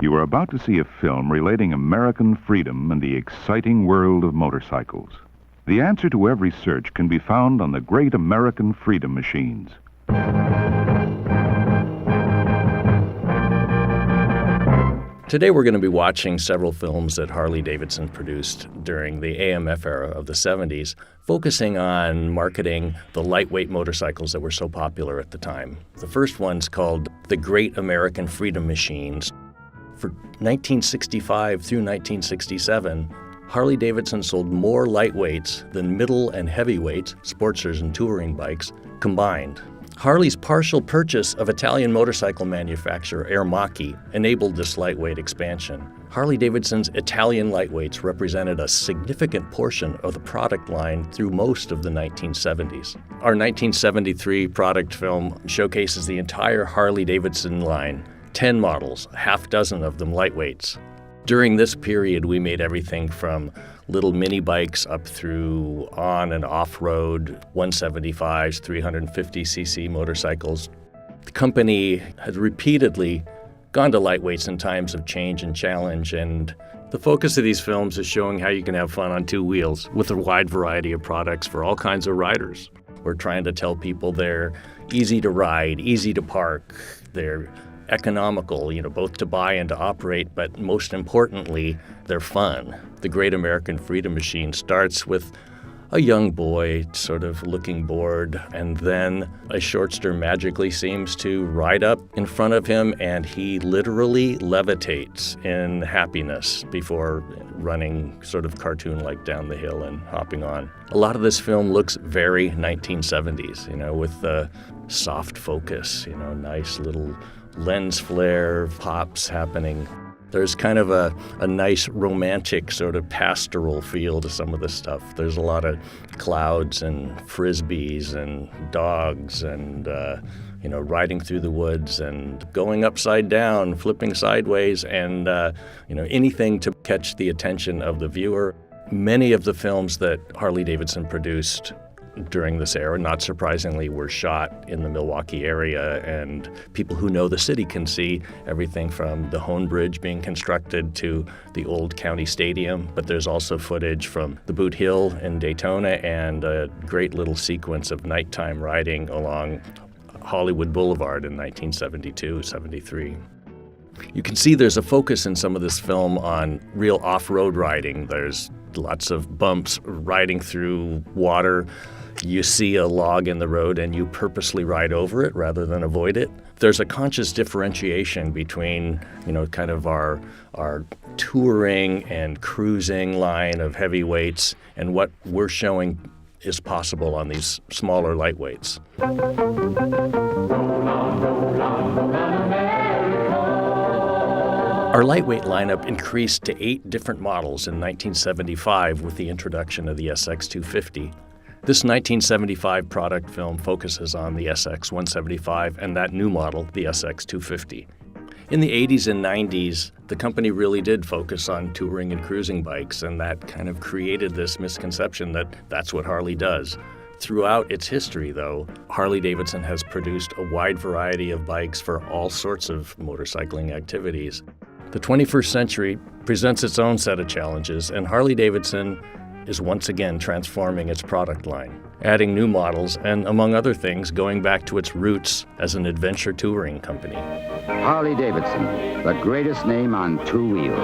You are about to see a film relating American freedom and the exciting world of motorcycles. The answer to every search can be found on the great American freedom machines. Today we're going to be watching several films that Harley-Davidson produced during the AMF era of the 70s, focusing on marketing the lightweight motorcycles that were so popular at the time. The first one's called The Great American Freedom Machines. For 1965 through 1967, Harley-Davidson sold more lightweights than middle and heavyweights, sportsters and touring bikes, combined. Harley's partial purchase of Italian motorcycle manufacturer Ermacchi enabled this lightweight expansion. Harley-Davidson's Italian lightweights represented a significant portion of the product line through most of the 1970s. Our 1973 product film showcases the entire Harley-Davidson line, 10 models, a half dozen of them lightweights. During this period, we made everything from little mini bikes up through on and off-road 175s, 350cc motorcycles. The company had repeatedly gone to lightweights in times of change and challenge, and the focus of these films is showing how you can have fun on two wheels with a wide variety of products for all kinds of riders. We're trying to tell people they're easy to ride, easy to park, they're economical, both to buy and to operate, but most importantly, they're fun. The Great American Freedom Machine starts with a young boy sort of looking bored, and then a shortster magically seems to ride up in front of him, and he literally levitates in happiness before running sort of cartoon-like down the hill and hopping on. A lot of this film looks very 1970s, with the soft focus, nice little lens flare pops happening. There's kind of a nice romantic sort of pastoral feel to some of this stuff. There's a lot of clouds and frisbees and dogs and, riding through the woods and going upside down, flipping sideways, and, anything to catch the attention of the viewer. Many of the films that Harley-Davidson produced during this era, not surprisingly, were shot in the Milwaukee area, and people who know the city can see everything from the Hone Bridge being constructed to the old county stadium. But there's also footage from the Boot Hill in Daytona and a great little sequence of nighttime riding along Hollywood Boulevard in 1972-73. You can see there's a focus in some of this film on real off-road riding. There's lots of bumps, riding through water. You see a log in the road and you purposely ride over it rather than avoid it. There's a conscious differentiation between, kind of our touring and cruising line of heavyweights and what we're showing is possible on these smaller lightweights. Our lightweight lineup increased to 8 different models in 1975 with the introduction of the SX250. This 1975 product film focuses on the SX175 and that new model, the SX250. In the 80s and 90s, the company really did focus on touring and cruising bikes, and that kind of created this misconception that that's what Harley does. Throughout its history, though, Harley-Davidson has produced a wide variety of bikes for all sorts of motorcycling activities. The 21st century presents its own set of challenges, and Harley-Davidson is once again transforming its product line, adding new models and, among other things, going back to its roots as an adventure touring company. Harley-Davidson, the greatest name on two wheels.